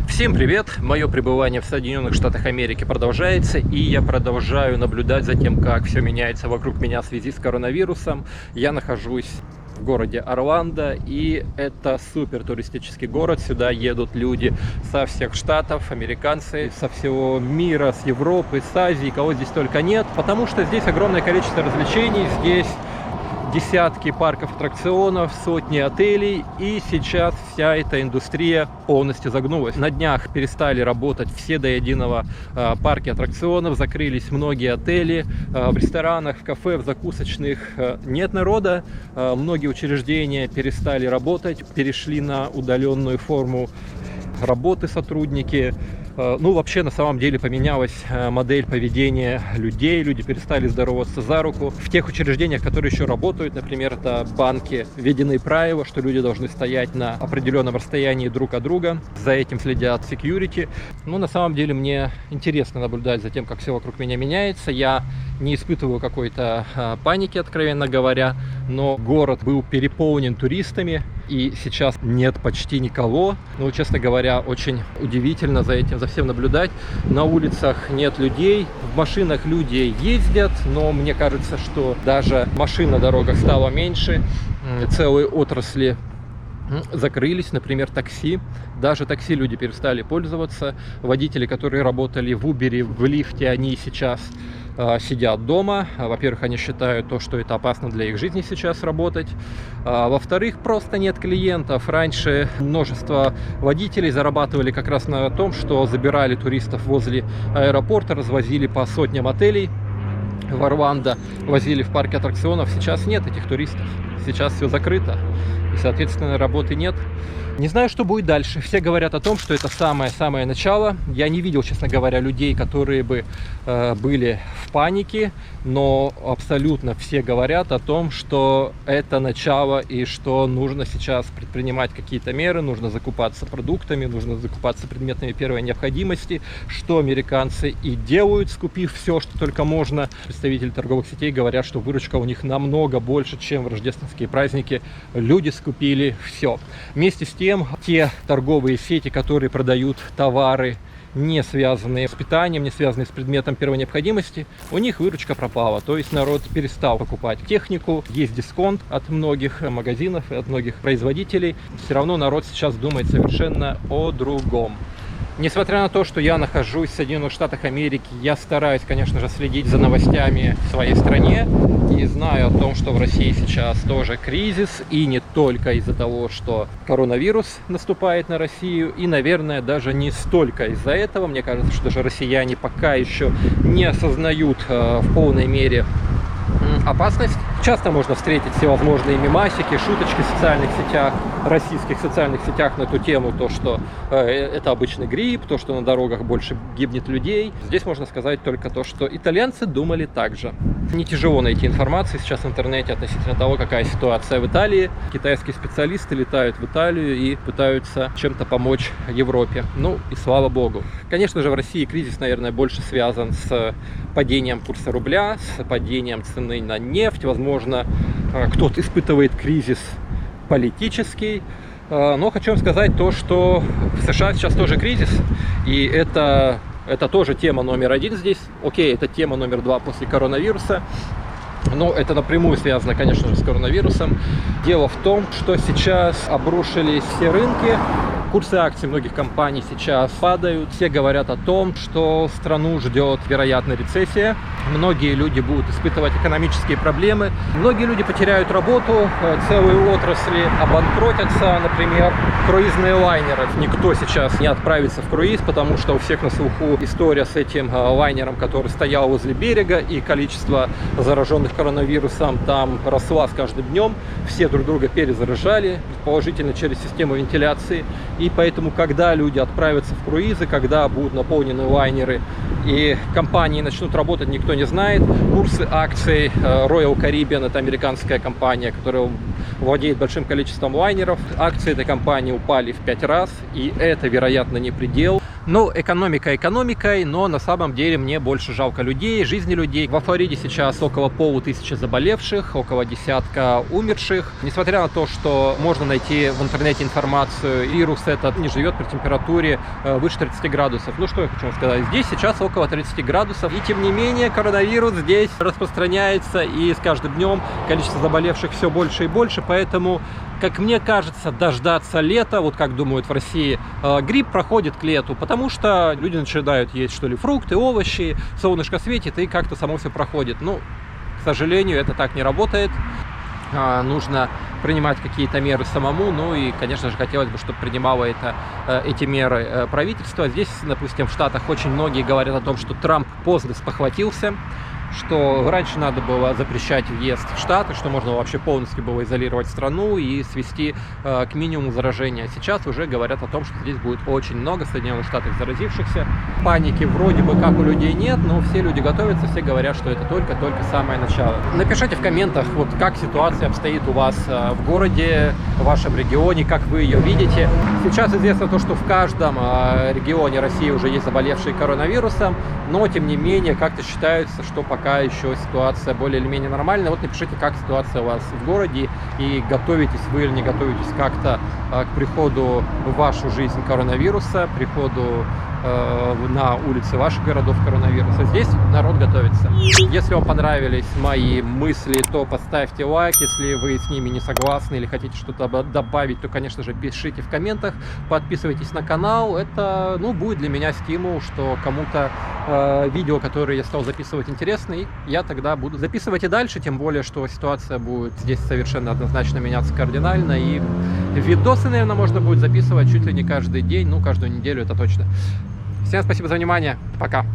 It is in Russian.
Всем привет! Мое пребывание в Соединенных Штатах Америки продолжается, и я продолжаю наблюдать за тем, как все меняется вокруг меня в связи с коронавирусом. Я нахожусь в городе Орландо, и это супер туристический город. Сюда едут люди со всех штатов, американцы, со всего мира, с Европы, с Азии, кого здесь только нет, потому что здесь огромное количество развлечений, здесь десятки парков аттракционов, сотни отелей, и сейчас вся эта индустрия полностью загнулась. На днях перестали работать все до единого парки аттракционов, закрылись многие отели, в ресторанах, в кафе, в закусочных нет народа, многие учреждения перестали работать, перешли на удаленную форму работы сотрудники. Ну, вообще, на самом деле, поменялась модель поведения людей. Люди перестали здороваться за руку. В тех учреждениях, которые еще работают, например, это банки, введены правила, что люди должны стоять на определенном расстоянии друг от друга. За этим следят security. Ну, на самом деле, мне интересно наблюдать за тем, как все вокруг меня меняется. Я не испытываю какой-то паники, откровенно говоря, но город был переполнен туристами, и сейчас нет почти никого. Ну, честно говоря, очень удивительно за этим, за всем наблюдать. На улицах нет людей, в машинах люди ездят, но мне кажется, что даже машин на дорогах стало меньше. Целые отрасли закрылись, например, такси. Даже такси люди перестали пользоваться. Водители, которые работали в Uber, в лифте, они сейчас сидят дома. Во-первых, они считают то, что это опасно для их жизни сейчас работать. Во-вторых, просто нет клиентов. Раньше множество водителей зарабатывали как раз на том, что забирали туристов возле аэропорта, развозили по сотням отелей в Орландо, возили в парке аттракционов. Сейчас нет этих туристов. Сейчас все закрыто. И, соответственно, работы нет. Не знаю, что будет дальше. Все говорят о том, что это самое-самое начало. Я не видел, честно говоря, людей, которые бы были в панике, но абсолютно все говорят о том, что это начало и что нужно сейчас предпринимать какие-то меры, нужно закупаться продуктами, нужно закупаться предметами первой необходимости, что американцы и делают, скупив все, что только можно. Представители торговых сетей говорят, что выручка у них намного больше, чем в рождественские праздники. Люди скупили все. Вместе с тем, те торговые сети, которые продают товары, не связанные с питанием, не связанные с предметом первой необходимости, у них выручка пропала. То есть народ перестал покупать технику, есть дисконт от многих магазинов и от многих производителей. Все равно народ сейчас думает совершенно о другом. Несмотря на то, что я нахожусь в Соединенных Штатах Америки, я стараюсь, конечно же, следить за новостями в своей стране и знаю о том, что в России сейчас тоже кризис, и не только из-за того, что коронавирус наступает на Россию, и, наверное, даже не столько из-за этого. Мне кажется, что даже россияне пока еще не осознают в полной мере опасность. Часто можно встретить всевозможные мемасики, шуточки в социальных сетях, российских социальных сетях на эту тему, то, что это обычный грипп, то, что на дорогах больше гибнет людей. Здесь можно сказать только то, что итальянцы думали так же. Не тяжело найти информацию сейчас в интернете относительно того, какая ситуация в Италии. Китайские специалисты летают в Италию и пытаются чем-то помочь Европе. Ну и слава богу. Конечно же, в России кризис, наверное, больше связан с падением курса рубля, с падением цены на нефть. Возможно, кто-то испытывает кризис политический. Но хочу вам сказать то, что в США сейчас тоже кризис, и это тоже тема номер один здесь. Окей, это тема номер два после коронавируса. Но это напрямую связано, конечно же, с коронавирусом. Дело в том, что сейчас обрушились все рынки. Курсы акций многих компаний сейчас падают. Все говорят о том, что страну ждет, вероятно, рецессия. Многие люди будут испытывать экономические проблемы. Многие люди потеряют работу, целые отрасли обанкротятся. Например, круизные лайнеры. Никто сейчас не отправится в круиз, потому что у всех на слуху история с этим лайнером, который стоял возле берега, и количество зараженных коронавирусом там росла с каждым днем. Все друг друга перезаражали, положительно через систему вентиляции. И поэтому, когда люди отправятся в круизы, когда будут наполнены лайнеры и компании начнут работать, никто не знает. Курсы акций Royal Caribbean, это американская компания, которая владеет большим количеством лайнеров. Акции этой компании упали в 5 раз, и это, вероятно, не предел. Ну, экономика экономикой, но на самом деле мне больше жалко людей, жизни людей. Во Флориде сейчас около 500 заболевших, около десятка умерших. Несмотря на то, что можно найти в интернете информацию, вирус этот не живет при температуре выше 30 градусов. Ну, что я хочу вам сказать. Здесь сейчас около 30 градусов, и тем не менее коронавирус здесь распространяется, и с каждым днем количество заболевших все больше и больше, поэтому, как мне кажется, дождаться лета, вот как думают в России, грипп проходит к лету, потому что люди начинают есть, что ли, фрукты, овощи, солнышко светит, и как-то само все проходит. Ну, к сожалению, это так не работает. Нужно принимать какие-то меры самому, ну и, конечно же, хотелось бы, чтобы принимало эти меры правительство. Здесь, допустим, в Штатах очень многие говорят о том, что Трамп поздно спохватился, что раньше надо было запрещать въезд в Штаты, что можно вообще полностью было изолировать страну и свести к минимуму заражения. Сейчас уже говорят о том, что здесь будет очень много в Соединенных Штатах заразившихся. Паники вроде бы как у людей нет, но все люди готовятся, все говорят, что это только-только самое начало. Напишите в комментах, вот как ситуация обстоит у вас в городе, в вашем регионе, как вы ее видите. Сейчас известно то, что в каждом регионе России уже есть заболевшие коронавирусом, но тем не менее как-то считается, что пока еще ситуация более или менее нормальная. Вот напишите, как ситуация у вас в городе, и готовитесь вы или не готовитесь как-то к приходу в вашу жизнь коронавируса, приходу на улицы ваших городов коронавируса. Здесь народ готовится. Если вам понравились мои мысли, то поставьте лайк. Если вы с ними не согласны или хотите что-то добавить, то, конечно же, пишите в комментах. Подписывайтесь на канал. Это, ну, будет для меня стимул, что кому-то видео, которые я стал записывать, интересны, я тогда буду записывать и дальше, тем более, что ситуация будет здесь совершенно однозначно меняться кардинально, и видосы, наверное, можно будет записывать чуть ли не каждый день, ну, каждую неделю, это точно. Всем спасибо за внимание, пока!